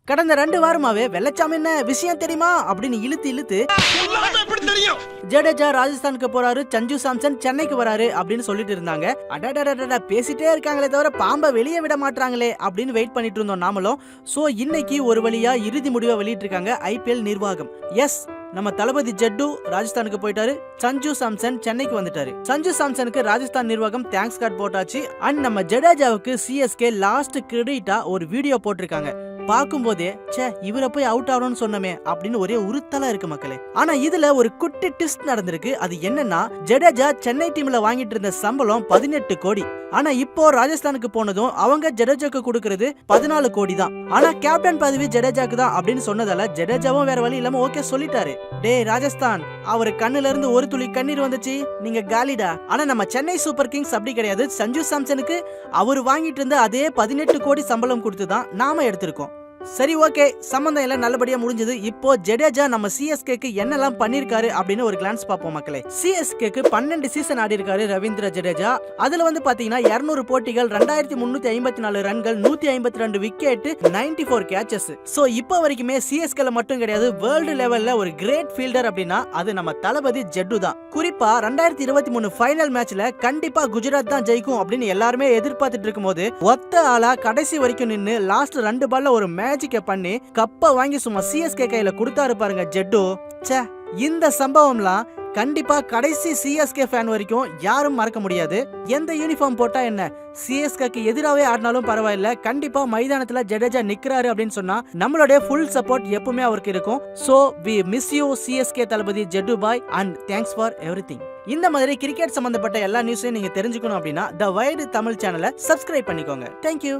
கடந்த 2 வாரமாவே வெள்ளச்சாமி என்ன விஷயம் தெரியுமா அப்படின்னு இழுத்து ஜடேஜா ராஜஸ்தானுக்கு போறாரு, சஞ்சு சாம்சன் சென்னைக்கு வராரு அப்படின்னு சொல்லிட்டு இருந்தாங்க. அடடடடட பேசிட்டே இருக்காங்களே தவிர பாம்பை வெளியே விட மாட்டாங்களே அப்படின்னு வெயிட் பண்ணிட்டு இருந்தோம் நாமளும். சோ இன்னைக்கு ஒரு வழியா இறுதி முடிவை வெளியிட்டு இருக்காங்க IPL நிர்வாகம். எஸ், நம்ம தளபதி ஜட்டு ராஜஸ்தானுக்கு போயிட்டாரு, சஞ்சு சாம்சன் சென்னைக்கு வந்துட்டாரு. சஞ்சு சாம்சனுக்கு ராஜஸ்தான் நிர்வாகம் தேங்க்ஸ் கார்டு போட்டாச்சு. அண்ட் நம்ம ஜடேஜாவுக்கு CSK லாஸ்ட் கிரெடிட்டா ஒரு வீடியோ போட்டிருக்காங்க. பாக்கும்போதே இவரை போய் அவுட் ஆகணும்னு சொன்னமே அப்படின்னு ஒரே உறுத்தலா இருக்கு மக்களே. ஆனா இதுல ஒரு குட்டி ட்விஸ்ட் நடந்திருக்கு. அது என்னன்னா, ஜடேஜா சென்னை டீம்ல வாங்கிட்டு இருந்த சம்பளம் 18 கோடி. ஆனா இப்போ ராஜஸ்தானுக்கு போனதும் அவங்க ஜடேஜாக்கு கொடுக்கறது 14 கோடி தான். ஆனா கேப்டன் பதவி ஜடேஜாக்கு தான் அப்படின்னு சொன்னதால ஜடேஜாவும் வேற வழி இல்லாம ஓகே சொல்லிட்டாரு. டே ராஜஸ்தான், அவரு கண்ணுல இருந்து ஒரு துளி கண்ணீர் வந்துச்சு, நீங்க காலிடா. ஆனா நம்ம சென்னை சூப்பர் கிங்ஸ் அப்படி கிடையாது. சஞ்சு சாம்சனுக்கு அவரு வாங்கிட்டு இருந்த அதே 18 கோடி சம்பளம் கொடுத்துதான் நாம எடுத்திருக்கோம். சரி, ஓகே, சம்பந்தம் எல்லாம் நல்லபடியா முடிஞ்சது. இப்போ ஜடேஜா நம்ம CSKக்கு என்னெல்லாம் பண்ணிருக்காரு அப்படின்னு ஒரு கிளான்ஸ் பாப்போம் மக்களே. CSKக்கு 12 சீசன் ஆடி இருக்காரு ரவீந்திர ஜடேஜா. அதுல வந்து பாத்தீங்கன்னா 200 போட்டிகள், 2354 ரன்கள், 152 விக்கெட், 94 கேச்சஸ். சோ இப்போ வரைக்குமே CSKல மட்டும் கிடையாது, வேர்ல்டு லெவல்ல ஒரு கிரேட் ஃபீல்டர் அப்படின்னா அது நம்ம தளபதி ஜட்டு தான். குறிப்பா 2023 ஃபைனல் மேட்ச்ல கண்டிப்பா குஜராத் தான் ஜெயிக்கும் அப்படின்னு எல்லாருமே எதிர்பார்த்துட்டு இருக்கும்போது ஒத்த ஆளா கடைசி வரைக்கும் நின்னு லாஸ்ட் 2 பால்ல ஒரு மேட்சிக்க பண்ணி கப்ப வாங்கி சும்மா CSK கையில கொடுத்தாரு பாருங்க ஜட்டு. இந்த சம்பவம்லாம் கண்டிப்பா கடைசி CSK ஃபேன் வரைக்கும் யாரும் மறக்க முடியாது. எந்த யூனிஃபார்ம் போட்டா என்ன, CSKக்கு எதிராவே ஆடினாலும் பரவாயில்ல, கண்டிப்பா மைதானத்துல ஜடேஜா நிக்கிறாரு அப்படின்னு சொன்னா நம்மளுடைய ஃபுல் சப்போர்ட் எப்பவுமே அவருக்கு இருக்கும். So we miss you CSK தளபதி ஜட்டு பாய் and thanks for everything. இந்த மாதிரி கிரிக்கெட் சம்பந்தப்பட்ட எல்லா நியூஸையும் நீங்க தெரிஞ்சுக்கணும் அப்படின்னா த வைட் தமிழ் சேனலை சப்ஸ்கிரைப் பண்ணிக்கோங்க. தேங்க்யூ.